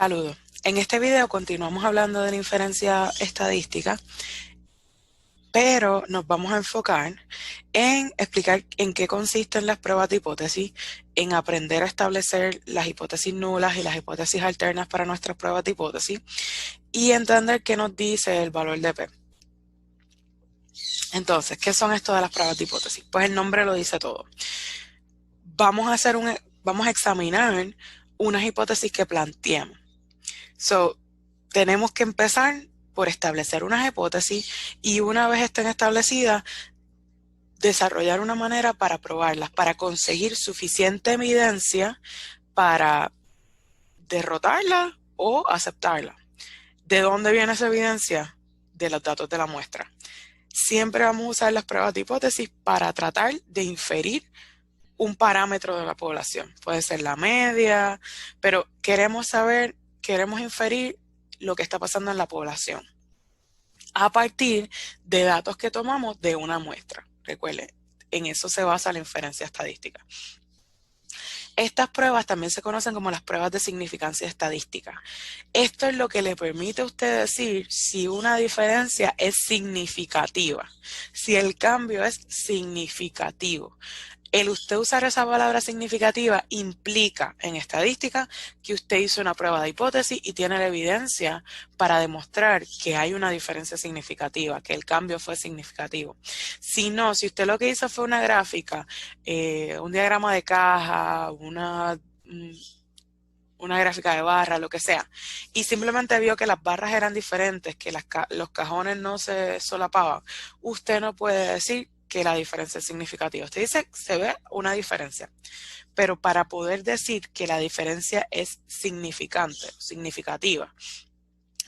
Saludos. En este video continuamos hablando de la inferencia estadística, pero nos vamos a enfocar en explicar en qué consisten las pruebas de hipótesis, en aprender a establecer las hipótesis nulas y las hipótesis alternas para nuestras pruebas de hipótesis y entender qué nos dice el valor de P. Entonces, ¿qué son esto de las pruebas de hipótesis? Pues el nombre lo dice todo. Vamos a examinar unas hipótesis que planteamos. Tenemos que empezar por establecer unas hipótesis y una vez estén establecidas, desarrollar una manera para probarlas, para conseguir suficiente evidencia para derrotarla o aceptarla. ¿De dónde viene esa evidencia? De los datos de la muestra. Siempre vamos a usar las pruebas de hipótesis para tratar de inferir un parámetro de la población. Puede ser la media, pero queremos inferir lo que está pasando en la población a partir de datos que tomamos de una muestra. Recuerden, en eso se basa la inferencia estadística. Estas pruebas también se conocen como las pruebas de significancia estadística. Esto es lo que le permite a usted decir si una diferencia es significativa, si el cambio es significativo. El usted usar esa palabra significativa implica en estadística que usted hizo una prueba de hipótesis y tiene la evidencia para demostrar que hay una diferencia significativa, que el cambio fue significativo. Si no, si usted lo que hizo fue una gráfica, un diagrama de caja, una gráfica de barra, lo que sea, y simplemente vio que las barras eran diferentes, que los cajones no se solapaban, usted no puede decir que la diferencia es significativa. Usted dice, se ve una diferencia, pero para poder decir que la diferencia es significativa,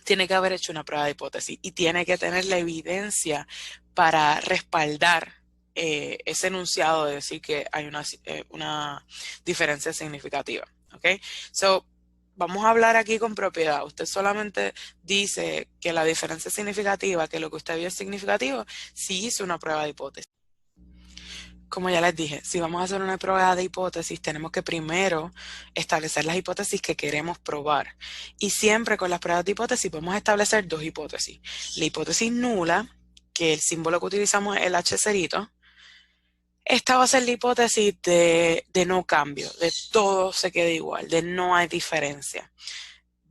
tiene que haber hecho una prueba de hipótesis y tiene que tener la evidencia para respaldar ese enunciado de decir que hay una diferencia significativa. ¿Ok? Vamos a hablar aquí con propiedad. Usted solamente dice que la diferencia es significativa, que lo que usted vio es significativo, si hizo una prueba de hipótesis. Como ya les dije, si vamos a hacer una prueba de hipótesis, tenemos que primero establecer las hipótesis que queremos probar. Y siempre con las pruebas de hipótesis podemos establecer dos hipótesis. La hipótesis nula, que el símbolo que utilizamos es el H cerito. Esta va a ser la hipótesis de no cambio, de todo se queda igual, de no hay diferencia.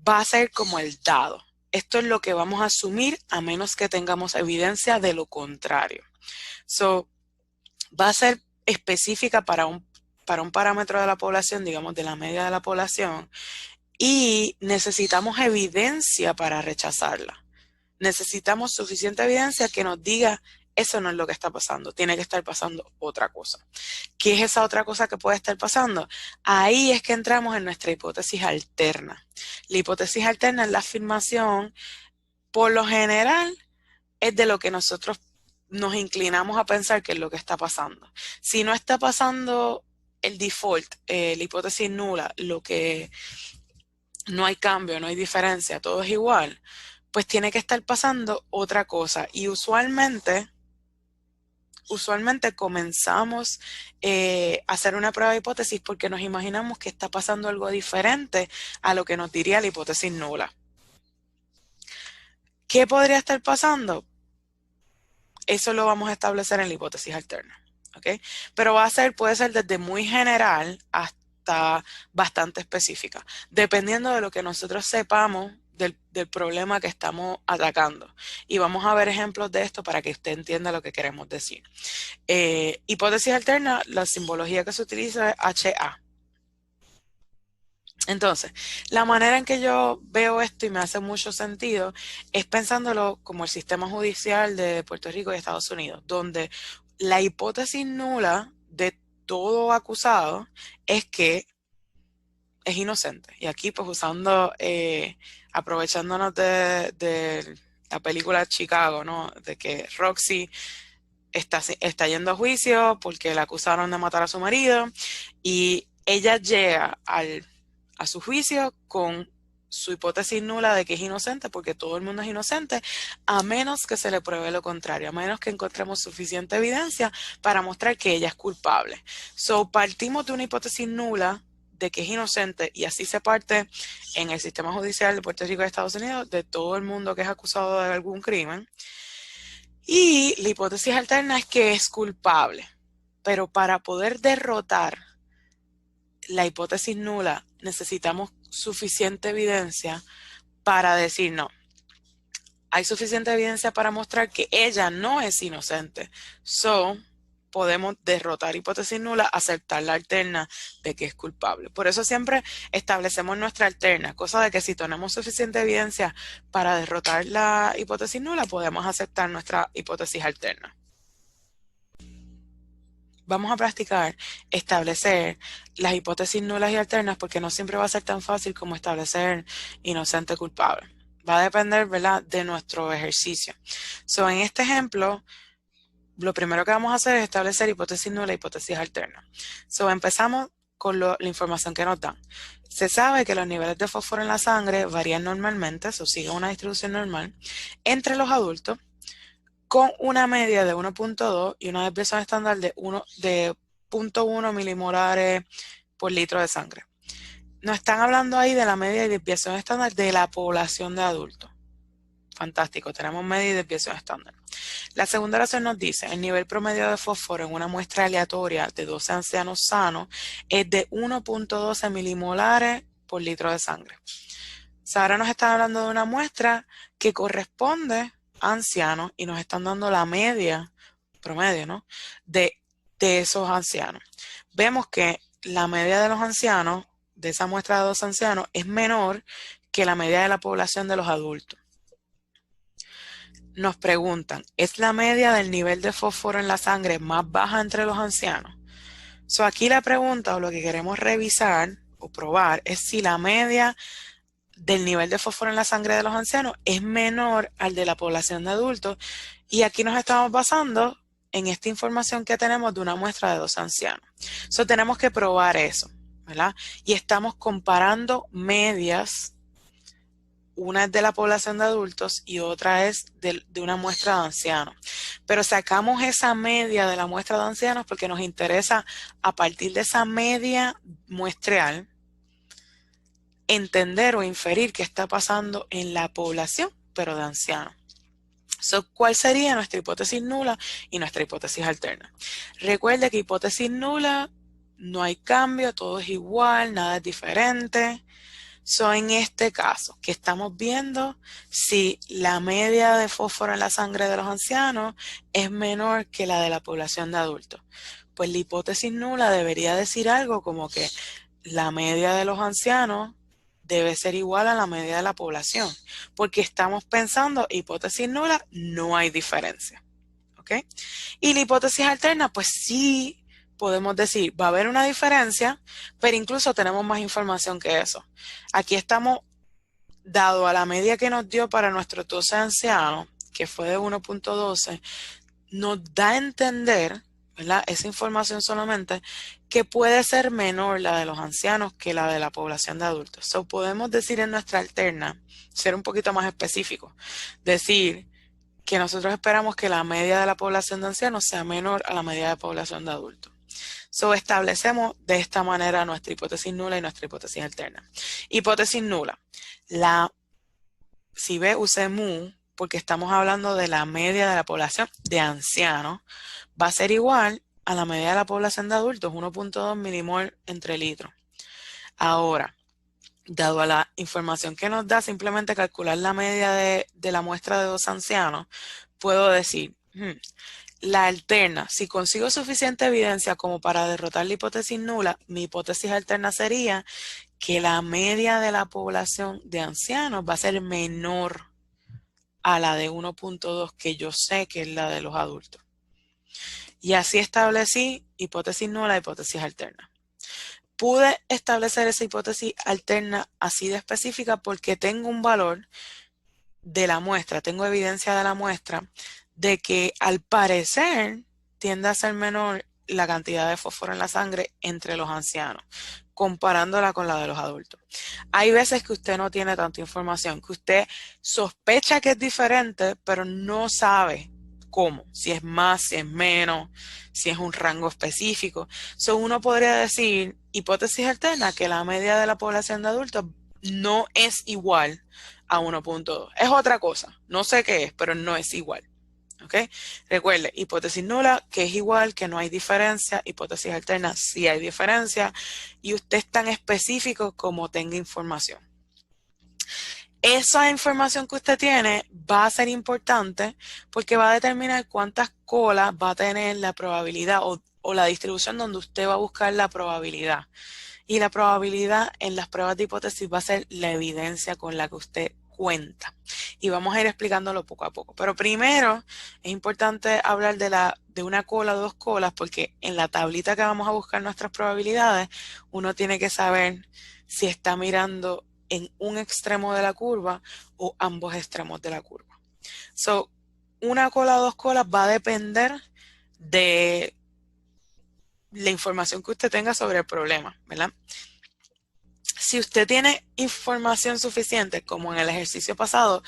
Va a ser como el dado. Esto es lo que vamos a asumir a menos que tengamos evidencia de lo contrario. Va a ser específica para un parámetro de la población, digamos de la media de la población, y necesitamos evidencia para rechazarla. Necesitamos suficiente evidencia que nos diga eso no es lo que está pasando, tiene que estar pasando otra cosa. ¿Qué es esa otra cosa que puede estar pasando? Ahí es que entramos en nuestra hipótesis alterna. La hipótesis alterna es la afirmación, por lo general, es de lo que nosotros nos inclinamos a pensar que es lo que está pasando. Si no está pasando el default, la hipótesis nula, lo que no hay cambio, no hay diferencia, todo es igual, pues tiene que estar pasando otra cosa. Y usualmente comenzamos a hacer una prueba de hipótesis porque nos imaginamos que está pasando algo diferente a lo que nos diría la hipótesis nula. ¿Qué podría estar pasando? Eso lo vamos a establecer en la hipótesis alterna, ¿ok? Pero puede ser desde muy general hasta bastante específica, dependiendo de lo que nosotros sepamos del problema que estamos atacando. Y vamos a ver ejemplos de esto para que usted entienda lo que queremos decir. Hipótesis alterna, la simbología que se utiliza es HA. Entonces, la manera en que yo veo esto y me hace mucho sentido es pensándolo como el sistema judicial de Puerto Rico y Estados Unidos, donde la hipótesis nula de todo acusado es que es inocente. Y aquí, pues aprovechándonos de la película Chicago, ¿no? De que Roxy está yendo a juicio porque la acusaron de matar a su marido y ella llega a su juicio con su hipótesis nula de que es inocente, porque todo el mundo es inocente, a menos que se le pruebe lo contrario, a menos que encontremos suficiente evidencia para mostrar que ella es culpable. Partimos de una hipótesis nula de que es inocente, y así se parte en el sistema judicial de Puerto Rico y Estados Unidos de todo el mundo que es acusado de algún crimen. Y la hipótesis alterna es que es culpable, pero para poder derrotar la hipótesis nula necesitamos suficiente evidencia para decir no. Hay suficiente evidencia para mostrar que ella no es inocente. Podemos derrotar hipótesis nula, aceptar la alterna de que es culpable. Por eso siempre establecemos nuestra alterna, cosa de que si tenemos suficiente evidencia para derrotar la hipótesis nula, podemos aceptar nuestra hipótesis alterna. Vamos a practicar establecer las hipótesis nulas y alternas porque no siempre va a ser tan fácil como establecer inocente culpable. Va a depender, ¿verdad?, de nuestro ejercicio. En este ejemplo, lo primero que vamos a hacer es establecer hipótesis nula y hipótesis alterna. Empezamos con la información que nos dan. Se sabe que los niveles de fósforo en la sangre varían normalmente, siguen una distribución normal, entre los adultos, con una media de 1.2 y una desviación estándar de 0.1 milimolares por litro de sangre. Nos están hablando ahí de la media y desviación estándar de la población de adultos. Fantástico, tenemos media y desviación estándar. La segunda oración nos dice, el nivel promedio de fósforo en una muestra aleatoria de 12 ancianos sanos es de 1.12 milimolares por litro de sangre. Ahora nos están hablando de una muestra que corresponde a ancianos y nos están dando la media, promedio, ¿no?, de esos ancianos. Vemos que la media de los ancianos, de esa muestra de 12 ancianos, es menor que la media de la población de los adultos. Nos preguntan, ¿es la media del nivel de fósforo en la sangre más baja entre los ancianos? Aquí la pregunta o lo que queremos revisar o probar es si la media del nivel de fósforo en la sangre de los ancianos es menor al de la población de adultos, y aquí nos estamos basando en esta información que tenemos de una muestra de 2 ancianos. Tenemos que probar eso, ¿verdad? Y estamos comparando medias. Una es de la población de adultos y otra es de una muestra de ancianos. Pero sacamos esa media de la muestra de ancianos porque nos interesa, a partir de esa media muestreal, entender o inferir qué está pasando en la población, pero de ancianos. ¿Cuál sería nuestra hipótesis nula y nuestra hipótesis alterna? Recuerde que hipótesis nula, no hay cambio, todo es igual, nada es diferente. En este caso, que estamos viendo si la media de fósforo en la sangre de los ancianos es menor que la de la población de adultos. Pues la hipótesis nula debería decir algo como que la media de los ancianos debe ser igual a la media de la población, porque estamos pensando hipótesis nula, no hay diferencia. ¿Ok? Y la hipótesis alterna, pues sí podemos decir, va a haber una diferencia, pero incluso tenemos más información que eso. Aquí estamos, dado a la media que nos dio para nuestros 12 ancianos, que fue de 1.12, nos da a entender, ¿verdad?, esa información solamente, que puede ser menor la de los ancianos que la de la población de adultos. Podemos decir en nuestra alterna, ser un poquito más específico, decir que nosotros esperamos que la media de la población de ancianos sea menor a la media de población de adultos. Establecemos de esta manera nuestra hipótesis nula y nuestra hipótesis alterna. Hipótesis nula. Si ve, use mu, porque estamos hablando de la media de la población de ancianos, va a ser igual a la media de la población de adultos, 1.2 milimol entre litros. Ahora, dado a la información que nos da simplemente calcular la media de la muestra de 2 ancianos, puedo decir, la alterna, si consigo suficiente evidencia como para derrotar la hipótesis nula, mi hipótesis alterna sería que la media de la población de ancianos va a ser menor a la de 1.2, que yo sé que es la de los adultos. Y así establecí hipótesis nula, hipótesis alterna. Pude establecer esa hipótesis alterna así de específica porque tengo un valor de la muestra, tengo evidencia de la muestra de que al parecer tiende a ser menor la cantidad de fósforo en la sangre entre los ancianos, comparándola con la de los adultos. Hay veces que usted no tiene tanta información, que usted sospecha que es diferente, pero no sabe cómo, si es más, si es menos, si es un rango específico. So, uno podría decir, hipótesis alterna, que la media de la población de adultos no es igual a 1.2. Es otra cosa, no sé qué es, pero no es igual. ¿Ok? Recuerde, hipótesis nula, que es igual, que no hay diferencia. Hipótesis alterna, sí hay diferencia. Y usted es tan específico como tenga información. Esa información que usted tiene va a ser importante porque va a determinar cuántas colas va a tener la probabilidad o la distribución donde usted va a buscar la probabilidad. Y la probabilidad en las pruebas de hipótesis va a ser la evidencia con la que usted cuenta. Y vamos a ir explicándolo poco a poco. Pero primero es importante hablar de una cola o dos colas porque en la tablita que vamos a buscar nuestras probabilidades, uno tiene que saber si está mirando en un extremo de la curva o ambos extremos de la curva. So, una cola o dos colas va a depender de la información que usted tenga sobre el problema, ¿verdad? Si usted tiene información suficiente, como en el ejercicio pasado,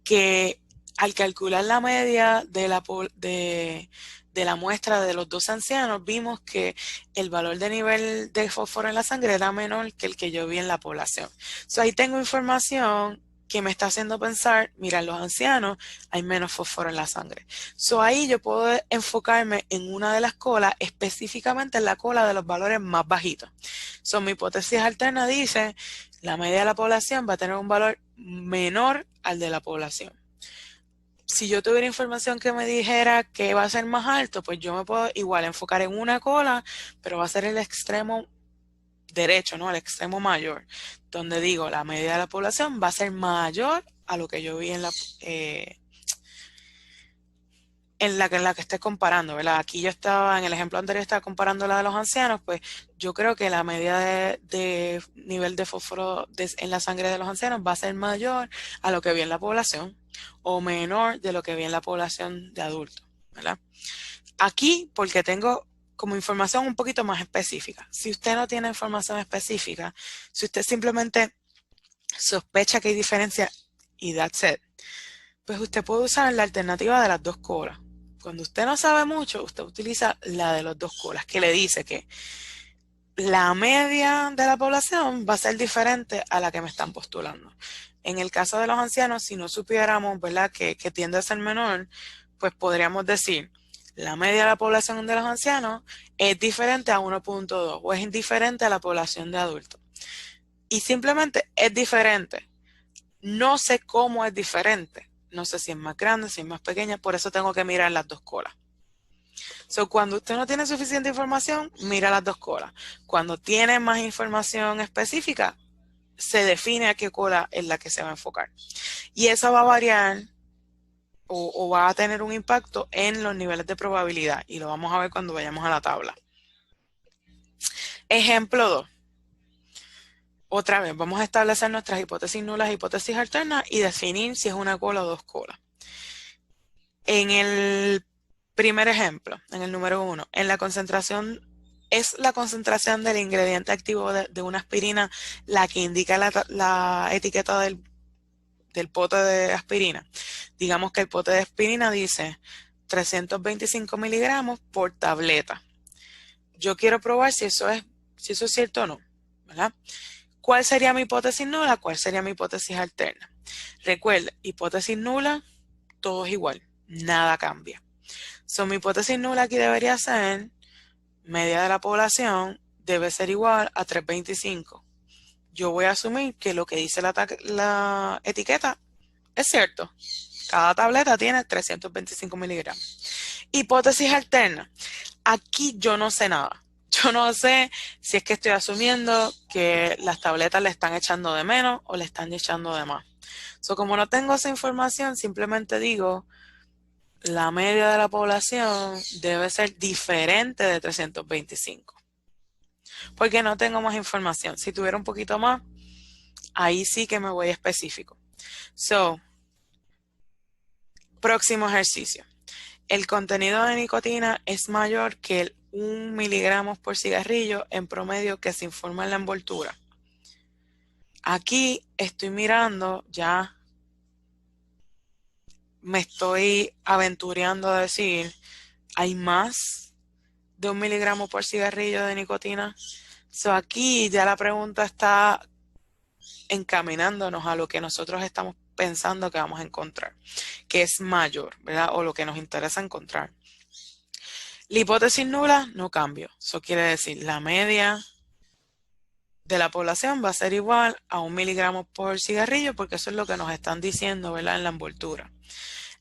que al calcular la media de la muestra de los dos ancianos, vimos que el valor de nivel de fósforo en la sangre era menor que el que yo vi en la población. So, ahí tengo información que me está haciendo pensar, mira, en los ancianos hay menos fósforo en la sangre. So, ahí yo puedo enfocarme en una de las colas, específicamente en la cola de los valores más bajitos. So, mi hipótesis alterna dice, la media de la población va a tener un valor menor al de la población. Si yo tuviera información que me dijera que va a ser más alto, pues yo me puedo igual enfocar en una cola, pero va a ser el extremo derecho, ¿no? El extremo mayor, donde digo, la media de la población va a ser mayor a lo que yo vi en la que esté comparando, ¿verdad? Aquí yo estaba, en el ejemplo anterior estaba comparando la de los ancianos, pues yo creo que la medida de nivel de fósforo en la sangre de los ancianos va a ser mayor a lo que vi en la población o menor de lo que vi en la población de adultos, ¿verdad? Aquí, porque tengo como información un poquito más específica. Si usted no tiene información específica, si usted simplemente sospecha que hay diferencia y that's it, pues usted puede usar la alternativa de las dos colas. Cuando usted no sabe mucho, usted utiliza la de las dos colas, que le dice que la media de la población va a ser diferente a la que me están postulando. En el caso de los ancianos, si no supiéramos, ¿verdad?, que tiende a ser menor, pues podríamos decir, la media de la población de los ancianos es diferente a 1.2 o es indiferente a la población de adultos. Y simplemente es diferente. No sé cómo es diferente. No sé si es más grande, si es más pequeña, por eso tengo que mirar las dos colas. So, cuando usted no tiene suficiente información, mira las dos colas. Cuando tiene más información específica, se define a qué cola es la que se va a enfocar. Y eso va a variar o va a tener un impacto en los niveles de probabilidad. Y lo vamos a ver cuando vayamos a la tabla. Ejemplo 2. Otra vez, vamos a establecer nuestras hipótesis nulas, hipótesis alternas y definir si es una cola o dos colas. En el primer ejemplo, en el número 1, en la concentración, es la concentración del ingrediente activo de una aspirina la que indica la etiqueta del pote de aspirina. Digamos que el pote de aspirina dice 325 miligramos por tableta. Yo quiero probar si eso es cierto o no, ¿verdad? ¿Cuál sería mi hipótesis nula? ¿Cuál sería mi hipótesis alterna? Recuerde, hipótesis nula, todo es igual, nada cambia. So, mi hipótesis nula aquí debería ser, media de la población debe ser igual a 325. Yo voy a asumir que lo que dice la etiqueta es cierto. Cada tableta tiene 325 miligramos. Hipótesis alterna. Aquí yo no sé nada. Yo no sé si es que estoy asumiendo que las tabletas le están echando de menos o le están echando de más. So, como no tengo esa información, simplemente digo, la media de la población debe ser diferente de 325. Porque no tengo más información. Si tuviera un poquito más, ahí sí que me voy específico. So, próximo ejercicio. El contenido de nicotina es mayor que el 1 miligramos por cigarrillo en promedio que se informa en la envoltura. Aquí estoy mirando ya me estoy aventurando a decir, ¿hay más de 1 miligramo por cigarrillo de nicotina? So, aquí ya la pregunta está encaminándonos a lo que nosotros estamos pensando que vamos a encontrar, que es mayor, ¿verdad? O lo que nos interesa encontrar. La hipótesis nula no cambia. Eso quiere decir, la media de la población va a ser igual a 1 miligramo por cigarrillo, porque eso es lo que nos están diciendo, ¿verdad? En la envoltura.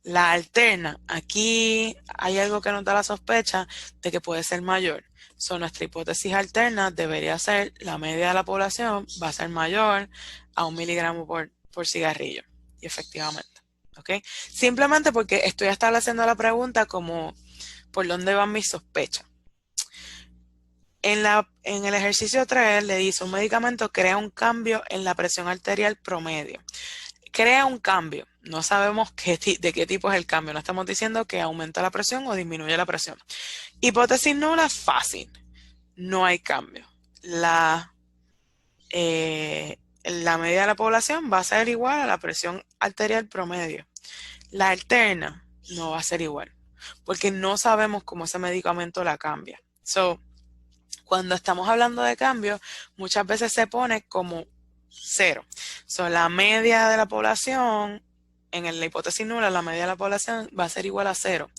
La alterna, aquí hay algo que nos da la sospecha de que puede ser mayor. So, nuestra hipótesis alterna debería ser la media de la población va a ser mayor a 1 miligramo por cigarrillo. Y efectivamente, ¿ok? Simplemente porque estoy estableciendo la pregunta como por dónde van mis sospechas. En el ejercicio 3 le dice un medicamento crea un cambio en la presión arterial promedio. Crea un cambio. No sabemos de qué tipo es el cambio. No estamos diciendo que aumenta la presión o disminuye la presión. Hipótesis nula, fácil. No hay cambio. La media de la población va a ser igual a la presión arterial promedio. La alterna no va a ser igual, porque no sabemos cómo ese medicamento la cambia. So, cuando estamos hablando de cambio, muchas veces se pone como 0. So, la media de la población, en la hipótesis nula, la media de la población va a ser igual a 0.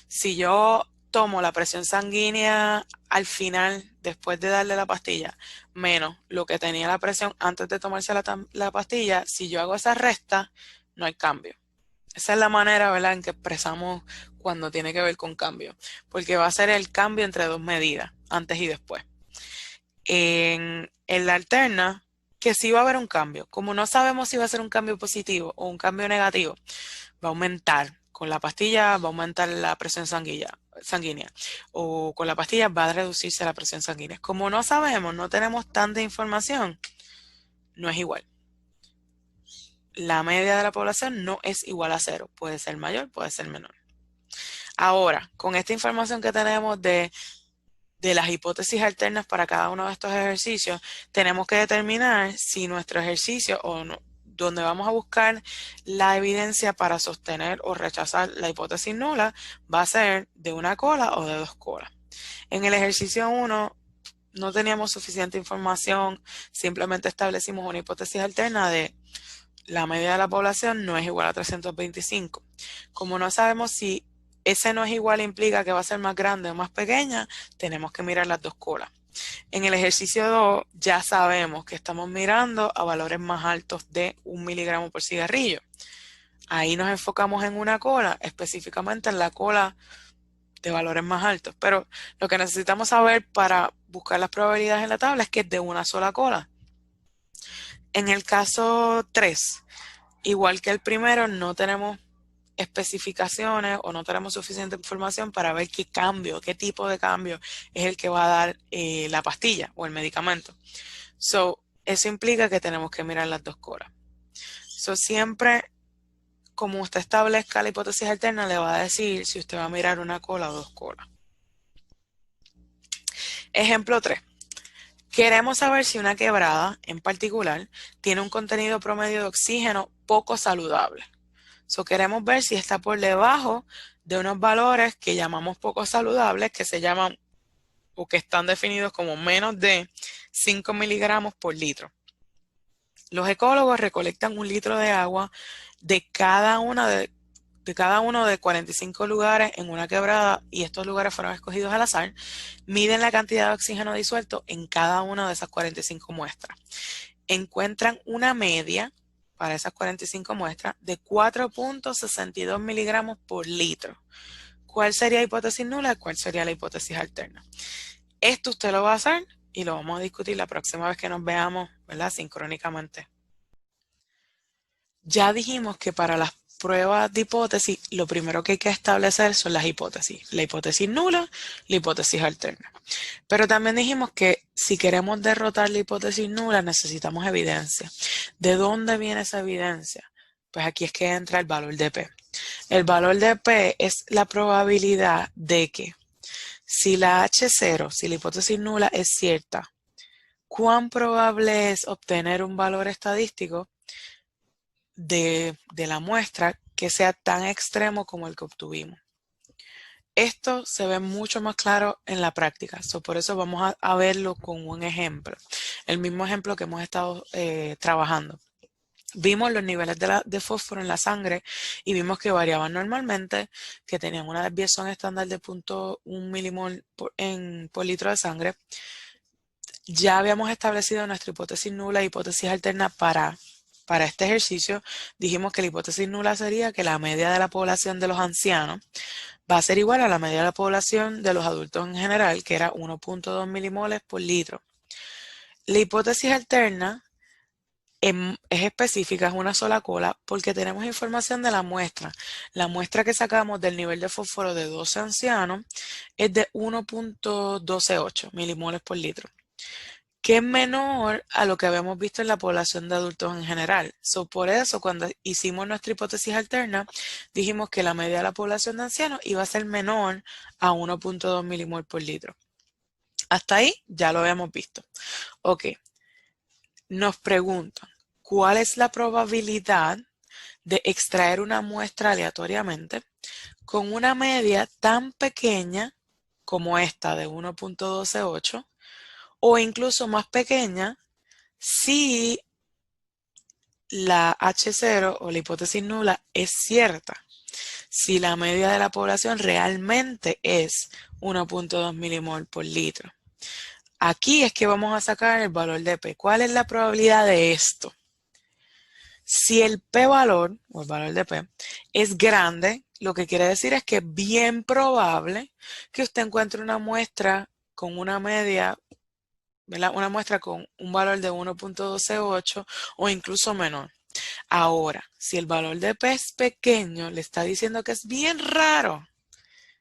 Si yo tomo la presión sanguínea al final, después de darle la pastilla, menos lo que tenía la presión antes de tomarse la pastilla, si yo hago esa resta, no hay cambio. Esa es la manera, ¿verdad?, en que expresamos cuando tiene que ver con cambio, porque va a ser el cambio entre dos medidas, antes y después. En la alterna, que sí va a haber un cambio. Como no sabemos si va a ser un cambio positivo o un cambio negativo, va a aumentar. Con la pastilla va a aumentar la presión sanguínea o con la pastilla va a reducirse la presión sanguínea. Como no sabemos, no tenemos tanta información, no es igual. La media de la población no es igual a 0. Puede ser mayor, puede ser menor. Ahora, con esta información que tenemos de las hipótesis alternas para cada uno de estos ejercicios, tenemos que determinar si nuestro ejercicio o no, donde vamos a buscar la evidencia para sostener o rechazar la hipótesis nula, va a ser de una cola o de 2 colas. En el ejercicio 1 no teníamos suficiente información, simplemente establecimos una hipótesis alterna de la media de la población no es igual a 325. Como no sabemos si ese no es igual implica que va a ser más grande o más pequeña, tenemos que mirar las 2 colas. En el ejercicio 2 ya sabemos que estamos mirando a valores más altos de 1 miligramo por cigarrillo. Ahí nos enfocamos en una cola, específicamente en la cola de valores más altos. Pero lo que necesitamos saber para buscar las probabilidades en la tabla es que es de una sola cola. En el caso 3, igual que el primero, no tenemos especificaciones o no tenemos suficiente información para ver qué cambio, qué tipo de cambio es el que va a dar la pastilla o el medicamento. So, eso implica que tenemos que mirar las 2 colas. So, siempre, como usted establezca la hipótesis alterna, le va a decir si usted va a mirar una cola o 2 colas. Ejemplo 3. Queremos saber si una quebrada, en particular, tiene un contenido promedio de oxígeno poco saludable. So, queremos ver si está por debajo de unos valores que llamamos poco saludables, que se llaman o que están definidos como menos de 5 miligramos por litro. Los ecólogos recolectan 1 litro de agua de cada uno de 45 lugares en una quebrada y estos lugares fueron escogidos al azar. Miden la cantidad de oxígeno disuelto en cada una de esas 45 muestras. Encuentran una media para esas 45 muestras de 4.62 miligramos por litro. ¿Cuál sería la hipótesis nula? ¿Cuál sería la hipótesis alterna? Esto usted lo va a hacer y lo vamos a discutir la próxima vez que nos veamos, ¿verdad? Sincrónicamente. Ya dijimos que para las pruebas de hipótesis, lo primero que hay que establecer son las hipótesis. La hipótesis nula, la hipótesis alterna. Pero también dijimos que si queremos derrotar la hipótesis nula, necesitamos evidencia. ¿De dónde viene esa evidencia? Pues aquí es que entra el valor de P. El valor de P es la probabilidad de que si la H0, si la hipótesis nula es cierta, ¿cuán probable es obtener un valor estadístico de la muestra que sea tan extremo como el que obtuvimos. Esto se ve mucho más claro en la práctica, por eso vamos a verlo con un ejemplo, el mismo ejemplo que hemos estado trabajando. Vimos los niveles de fósforo en la sangre y vimos que variaban normalmente, que tenían una desviación estándar de 0.1 milimol por litro de sangre. Ya habíamos establecido nuestra hipótesis nula e hipótesis alterna para este ejercicio. Dijimos que la hipótesis nula sería que la media de la población de los ancianos va a ser igual a la media de la población de los adultos en general, que era 1.2 milimoles por litro. La hipótesis alterna es específica, es una sola cola, porque tenemos información de la muestra. La muestra que sacamos del nivel de fósforo de 12 ancianos es de 1.128 milimoles por litro, que es menor a lo que habíamos visto en la población de adultos en general. Por eso, cuando hicimos nuestra hipótesis alterna, dijimos que la media de la población de ancianos iba a ser menor a 1.2 milimoles por litro. Hasta ahí ya lo habíamos visto. Ok, nos preguntan, ¿cuál es la probabilidad de extraer una muestra aleatoriamente con una media tan pequeña como esta de 1.128 o incluso más pequeña si la H0 o la hipótesis nula es cierta? Si la media de la población realmente es 1.2 milimol por litro. Aquí es que vamos a sacar el valor de P. ¿Cuál es la probabilidad de esto? Si el p-valor, o el valor de P, es grande, lo que quiere decir es que es bien probable que usted encuentre una muestra con una media, ¿verdad? Una muestra con un valor de 1.128 o incluso menor. Ahora, si el valor de P es pequeño, le está diciendo que es bien raro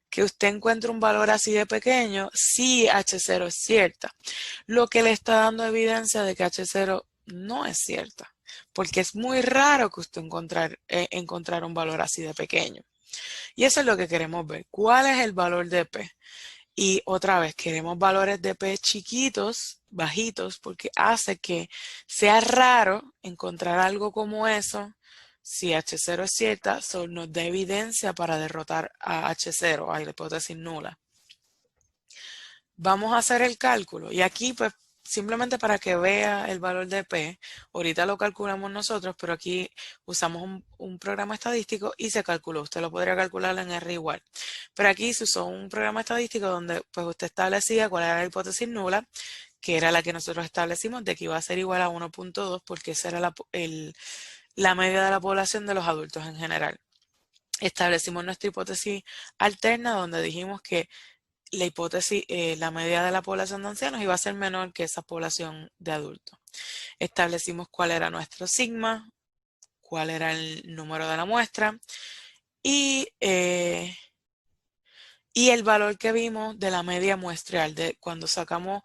que usted encuentre un valor así de pequeño si H0 es cierta, lo que le está dando evidencia de que H0 no es cierta, porque es muy raro que usted encontrar un valor así de pequeño. Y eso es lo que queremos ver. ¿Cuál es el valor de P? Y otra vez, queremos valores de P chiquitos, bajitos, porque hace que sea raro encontrar algo como eso. Si H0 es cierta, nos da evidencia para derrotar a H0, a la hipótesis nula. Vamos a hacer el cálculo y aquí pues simplemente para que vea el valor de P, ahorita lo calculamos nosotros, pero aquí usamos un programa estadístico y se calculó. Usted lo podría calcular en R igual. Pero aquí se usó un programa estadístico donde pues usted establecía cuál era la hipótesis nula, que era la que nosotros establecimos de que iba a ser igual a 1.2 porque esa era la media de la población de los adultos en general. Establecimos nuestra hipótesis alterna donde dijimos que la hipótesis, la media de la población de ancianos iba a ser menor que esa población de adultos. Establecimos cuál era nuestro sigma, cuál era el número de la muestra y el valor que vimos de la media muestreal, de cuando sacamos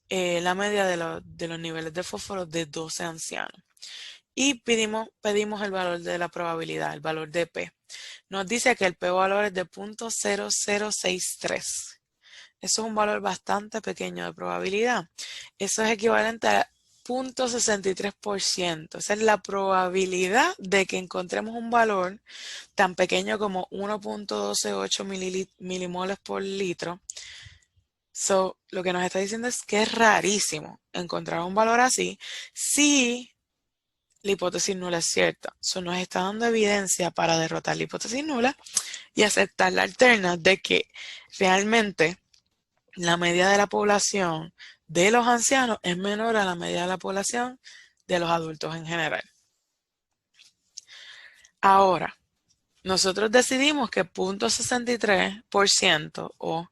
la media de los niveles de fósforo de 12 ancianos. Y pedimos el valor de la probabilidad, el valor de P. Nos dice que el P-valor es de 0.0063. Eso es un valor bastante pequeño de probabilidad. Eso es equivalente a 0.63%. Esa es la probabilidad de que encontremos un valor tan pequeño como 1.128 milimoles por litro. Lo que nos está diciendo es que es rarísimo encontrar un valor así si la hipótesis nula es cierta. Eso nos está dando evidencia para derrotar la hipótesis nula y aceptar la alterna de que realmente la media de la población de los ancianos es menor a la media de la población de los adultos en general. Ahora, nosotros decidimos que 0.63% o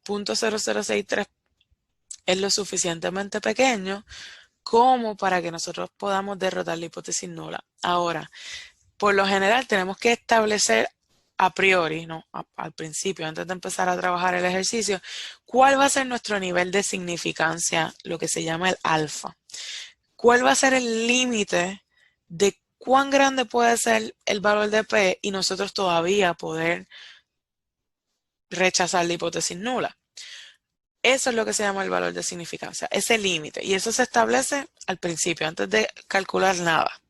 0.0063 es lo suficientemente pequeño como para que nosotros podamos derrotar la hipótesis nula. Ahora, por lo general tenemos que establecer a priori, ¿no? Al principio, antes de empezar a trabajar el ejercicio, cuál va a ser nuestro nivel de significancia, lo que se llama el alfa. ¿Cuál va a ser el límite de cuán grande puede ser el valor de P y nosotros todavía poder rechazar la hipótesis nula? Eso es lo que se llama el valor de significancia, ese límite. Y eso se establece al principio, antes de calcular nada.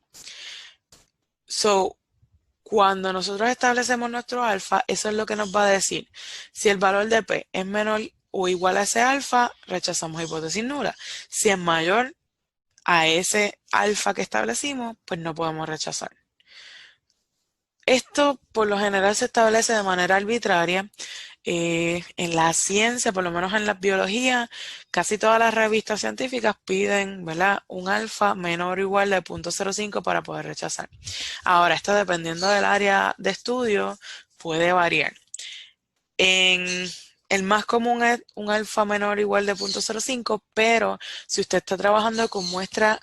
Cuando nosotros establecemos nuestro alfa, eso es lo que nos va a decir. Si el valor de P es menor o igual a ese alfa, rechazamos hipótesis nula. Si es mayor a ese alfa que establecimos, pues no podemos rechazar. Esto por lo general se establece de manera arbitraria. En la ciencia, por lo menos en la biología, casi todas las revistas científicas piden, ¿verdad?, un alfa menor o igual de 0.05 para poder rechazar. Ahora, esto dependiendo del área de estudio puede variar. El más común es un alfa menor o igual de 0.05, pero si usted está trabajando con muestras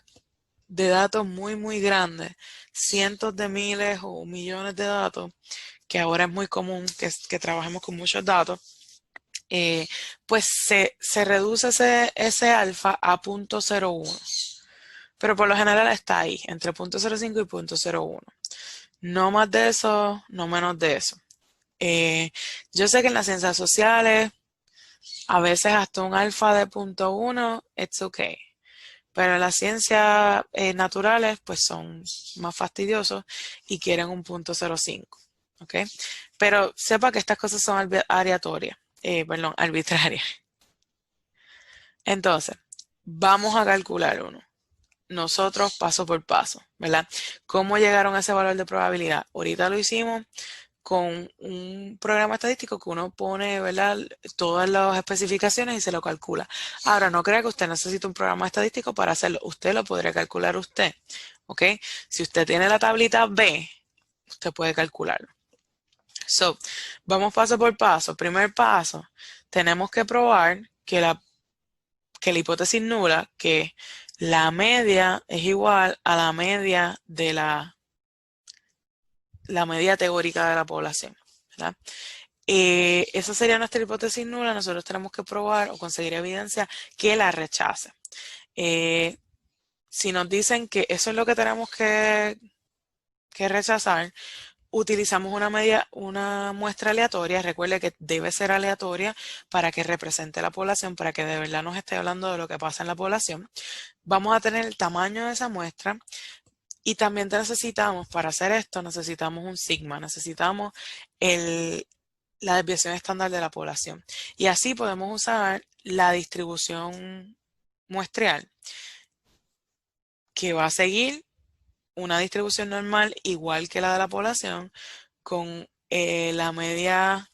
de datos muy grandes, cientos de miles o millones de datos, que ahora es muy común que trabajemos con muchos datos, pues se reduce ese alfa a 0.01. Pero por lo general está ahí, entre 0.05 y 0.01. No más de eso, no menos de eso. Yo sé que en las ciencias sociales, a veces hasta un alfa de 0.1, it's okay. Pero en las ciencias naturales, pues son más fastidiosos y quieren un 0.05. ¿Ok? Pero sepa que estas cosas son arbitrarias. Entonces, vamos a calcular uno. Nosotros paso por paso, ¿verdad? ¿Cómo llegaron a ese valor de probabilidad? Ahorita lo hicimos con un programa estadístico que uno pone, ¿verdad?, todas las especificaciones y se lo calcula. Ahora, no crea que usted necesita un programa estadístico para hacerlo. Usted lo podría calcular usted, ¿ok? Si usted tiene la tablita B, usted puede calcularlo. So, vamos paso por paso. Primer paso, tenemos que probar que la hipótesis nula, que la media es igual a la media de la media teórica de la población, ¿verdad? Esa sería nuestra hipótesis nula. Nosotros tenemos que probar o conseguir evidencia que la rechace. Si nos dicen que eso es lo que tenemos que rechazar, utilizamos una muestra aleatoria. Recuerde que debe ser aleatoria para que represente la población, para que de verdad nos esté hablando de lo que pasa en la población. Vamos a tener el tamaño de esa muestra y también necesitamos, para hacer esto, necesitamos un sigma, necesitamos la desviación estándar de la población. Y así podemos usar la distribución muestreal, que va a seguir una distribución normal igual que la de la población, con la media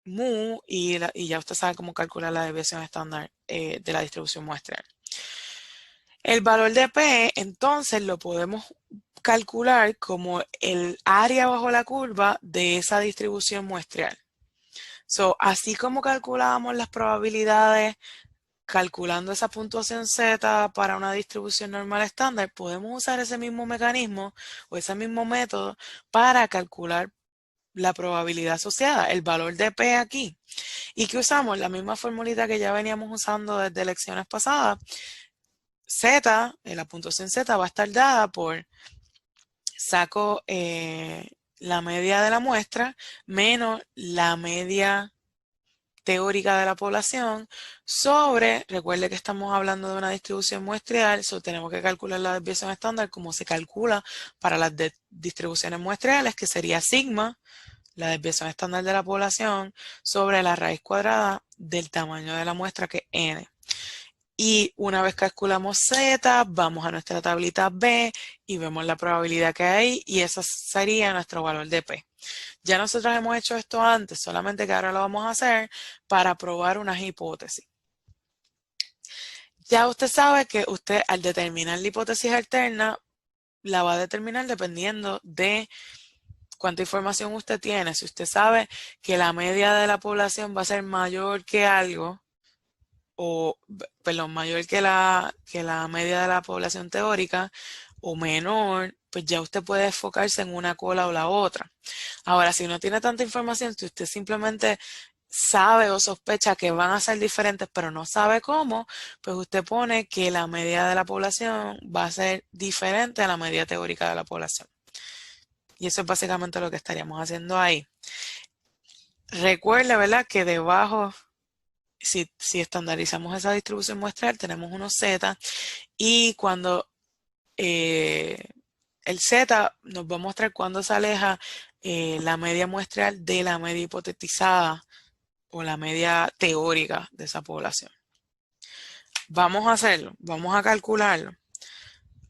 mu y ya usted sabe cómo calcular la desviación estándar de la distribución muestreal. El valor de P, entonces, lo podemos calcular como el área bajo la curva de esa distribución muestreal. So, así como calculábamos las probabilidades calculando esa puntuación Z para una distribución normal estándar, podemos usar ese mismo mecanismo o ese mismo método para calcular la probabilidad asociada, el valor de P aquí. ¿Y que usamos? La misma formulita que ya veníamos usando desde lecciones pasadas. Z, la puntuación Z va a estar dada por saco la media de la muestra menos la media teórica de la población sobre, recuerde que estamos hablando de una distribución muestreal, tenemos que calcular la desviación estándar como se calcula para las distribuciones muestreales, que sería sigma, la desviación estándar de la población, sobre la raíz cuadrada del tamaño de la muestra, que es n. Y una vez calculamos Z, vamos a nuestra tablita B y vemos la probabilidad que hay y ese sería nuestro valor de P. Ya nosotros hemos hecho esto antes, solamente que ahora lo vamos a hacer para probar unas hipótesis. Ya usted sabe que usted, al determinar la hipótesis alterna, la va a determinar dependiendo de cuánta información usted tiene. Si usted sabe que la media de la población va a ser mayor que algo, o, perdón, mayor que la media de la población teórica, o menor, pues ya usted puede enfocarse en una cola o la otra. Ahora, si no tiene tanta información, si usted simplemente sabe o sospecha que van a ser diferentes, pero no sabe cómo, pues usted pone que la media de la población va a ser diferente a la media teórica de la población. Y eso es básicamente lo que estaríamos haciendo ahí. Recuerde, ¿verdad?, que debajo, si estandarizamos esa distribución muestral, tenemos unos Z, y cuando el Z nos va a mostrar cuándo se aleja la media muestreal de la media hipotetizada o la media teórica de esa población. Vamos a hacerlo, vamos a calcularlo.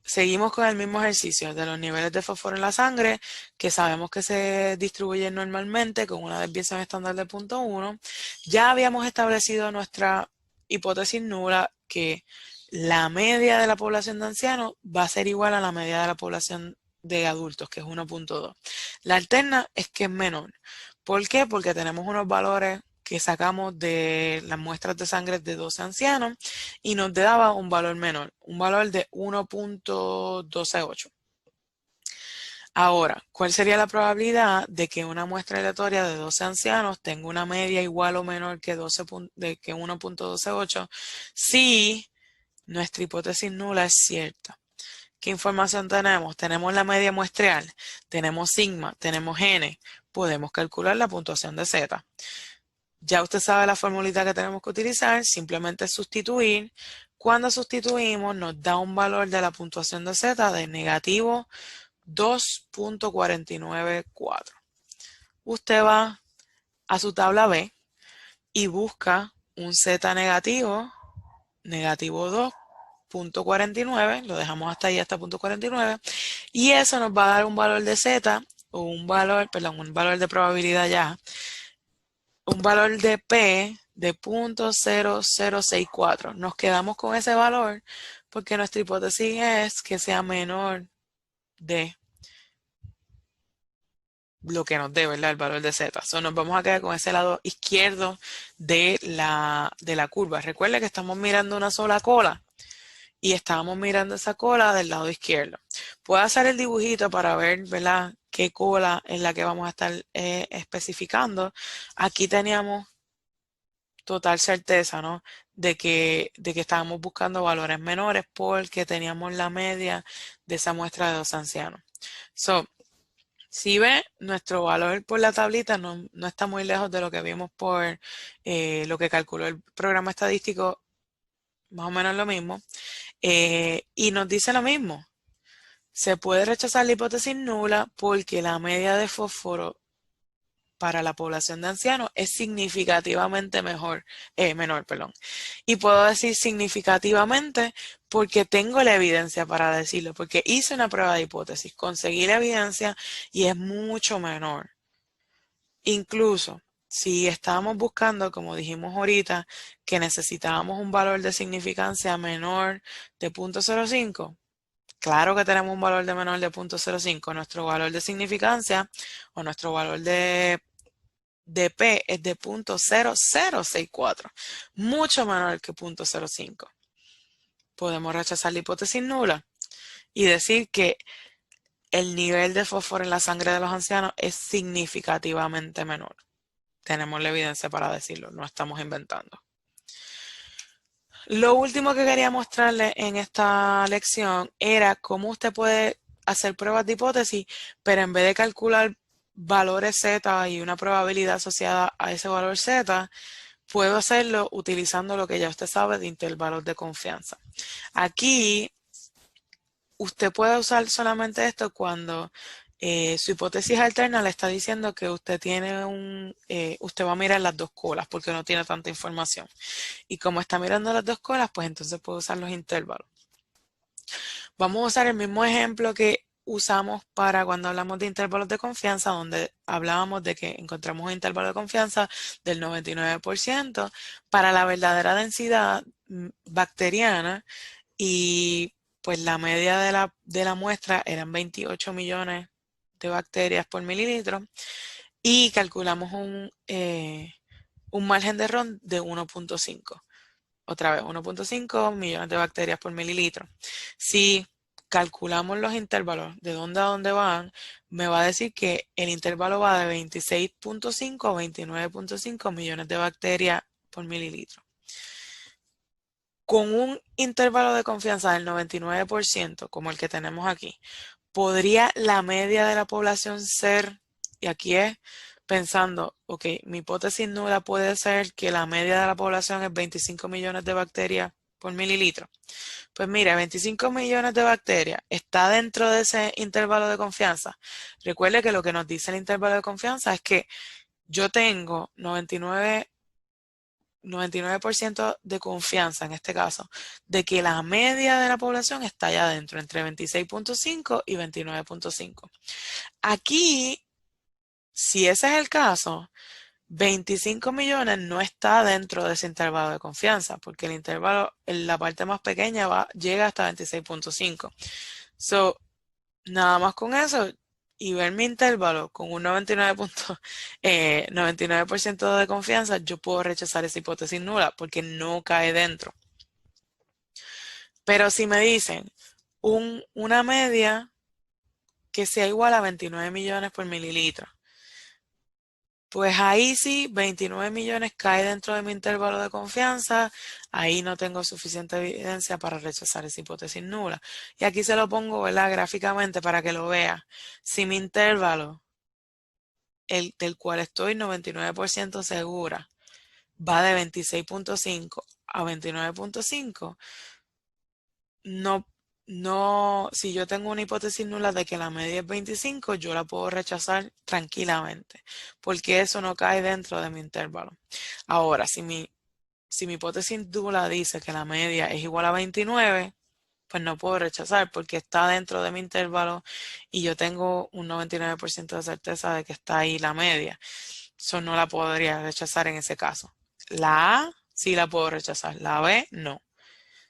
Seguimos con el mismo ejercicio de los niveles de fósforo en la sangre, que sabemos que se distribuyen normalmente con una desviación estándar de 0.1. Ya habíamos establecido nuestra hipótesis nula, que la media de la población de ancianos va a ser igual a la media de la población de adultos, que es 1.2. La alterna es que es menor. ¿Por qué? Porque tenemos unos valores que sacamos de las muestras de sangre de 12 ancianos y nos daba un valor menor, un valor de 1.128. Ahora, ¿cuál sería la probabilidad de que una muestra aleatoria de 12 ancianos tenga una media igual o menor que, que 1.128 si nuestra hipótesis nula es cierta? ¿Qué información tenemos? Tenemos la media muestreal, tenemos sigma, tenemos n, podemos calcular la puntuación de z. Ya usted sabe la formulita que tenemos que utilizar, simplemente sustituir. Cuando sustituimos nos da un valor de la puntuación de z de negativo 2.494. Usted va a su tabla B y busca un z negativo, negativo 2.49, lo dejamos hasta ahí, hasta 0.49, y eso nos va a dar un valor de z, o un valor, perdón, un valor de probabilidad ya, un valor de P de 0.0064. Nos quedamos con ese valor porque nuestra hipótesis es que sea menor de lo que nos dé, ¿verdad? El valor de Z. So, nos vamos a quedar con ese lado izquierdo de la curva. Recuerda que estamos mirando una sola cola y estábamos mirando esa cola del lado izquierdo. Puedo hacer el dibujito para ver, ¿verdad?, qué cola es la que vamos a estar especificando. Aquí teníamos total certeza, ¿no?, de que estábamos buscando valores menores porque teníamos la media de esa muestra de 2 ancianos. So, si ve, nuestro valor por la tablita no está muy lejos de lo que vimos por lo que calculó el programa estadístico, más o menos lo mismo. Y nos dice lo mismo. Se puede rechazar la hipótesis nula porque la media de fósforo para la población de ancianos es significativamente menor. Y puedo decir significativamente porque tengo la evidencia para decirlo, porque hice una prueba de hipótesis, conseguí la evidencia y es mucho menor. Incluso si estábamos buscando, como dijimos ahorita, que necesitábamos un valor de significancia menor de 0.05, claro que tenemos un valor de menor de 0.05. Nuestro valor de significancia o nuestro valor de P es de 0.0064, mucho menor que 0.05. Podemos rechazar la hipótesis nula y decir que el nivel de fósforo en la sangre de los ancianos es significativamente menor. Tenemos la evidencia para decirlo, no estamos inventando. Lo último que quería mostrarle en esta lección era cómo usted puede hacer pruebas de hipótesis, pero en vez de calcular valores Z y una probabilidad asociada a ese valor Z, puedo hacerlo utilizando lo que ya usted sabe de intervalos de confianza. Aquí, usted puede usar solamente esto cuando su hipótesis alterna le está diciendo que usted tiene usted va a mirar las dos colas porque no tiene tanta información. Y como está mirando las dos colas, pues entonces puede usar los intervalos. Vamos a usar el mismo ejemplo que usamos para cuando hablamos de intervalos de confianza, donde hablábamos de que encontramos un intervalo de confianza del 99% para la verdadera densidad bacteriana, y pues la media de la muestra eran 28 millones de bacterias por mililitro y calculamos un margen de error de 1.5. Otra vez, 1.5 millones de bacterias por mililitro. Si calculamos los intervalos de dónde a dónde van, me va a decir que el intervalo va de 26.5 a 29.5 millones de bacterias por mililitro. Con un intervalo de confianza del 99%, como el que tenemos aquí, ¿podría la media de la población ser, y aquí es pensando, ok, mi hipótesis nula puede ser que la media de la población es 25 millones de bacterias por mililitro. Pues mira, 25 millones de bacterias está dentro de ese intervalo de confianza. Recuerde que lo que nos dice el intervalo de confianza es que yo tengo 99% de confianza en este caso, de que la media de la población está allá adentro, entre 26.5 y 29.5. Aquí, si ese es el caso, 25 millones no está dentro de ese intervalo de confianza, porque el intervalo, en la parte más pequeña, llega hasta 26.5. So, nada más con eso y ver mi intervalo con un 99% de confianza, yo puedo rechazar esa hipótesis nula porque no cae dentro. Pero si me dicen una media que sea igual a 29 millones por mililitro, pues ahí sí, 29 millones cae dentro de mi intervalo de confianza, ahí no tengo suficiente evidencia para rechazar esa hipótesis nula. Y aquí se lo pongo, ¿verdad? Gráficamente para que lo vea. Si mi intervalo, el del cual estoy 99% segura, va de 26.5 a 29.5, no, no, si yo tengo una hipótesis nula de que la media es 25, yo la puedo rechazar tranquilamente, porque eso no cae dentro de mi intervalo. Ahora, si mi hipótesis nula dice que la media es igual a 29, pues no puedo rechazar porque está dentro de mi intervalo y yo tengo un 99% de certeza de que está ahí la media. Eso no la podría rechazar en ese caso. La A sí la puedo rechazar, la B no.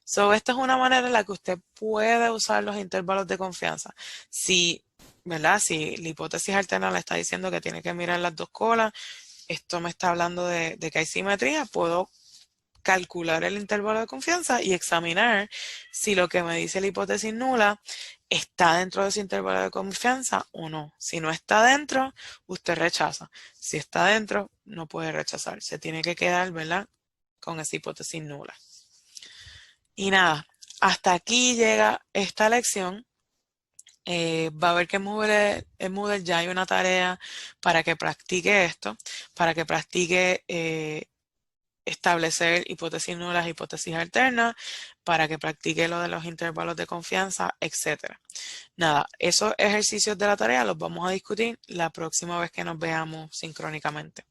So, esta es una manera en la que usted puede usar los intervalos de confianza. Si, ¿verdad? Si la hipótesis alterna le está diciendo que tiene que mirar las dos colas, esto me está hablando de que hay simetría, puedo calcular el intervalo de confianza y examinar si lo que me dice la hipótesis nula está dentro de ese intervalo de confianza o no. Si no está dentro, usted rechaza. Si está dentro, no puede rechazar. Se tiene que quedar, ¿verdad? Con esa hipótesis nula. Y nada, hasta aquí llega esta lección. Va a ver que en Moodle ya hay una tarea para que practique esto, para que practique establecer hipótesis nulas, hipótesis alternas, para que practique lo de los intervalos de confianza, etc. Nada, esos ejercicios de la tarea los vamos a discutir la próxima vez que nos veamos sincrónicamente.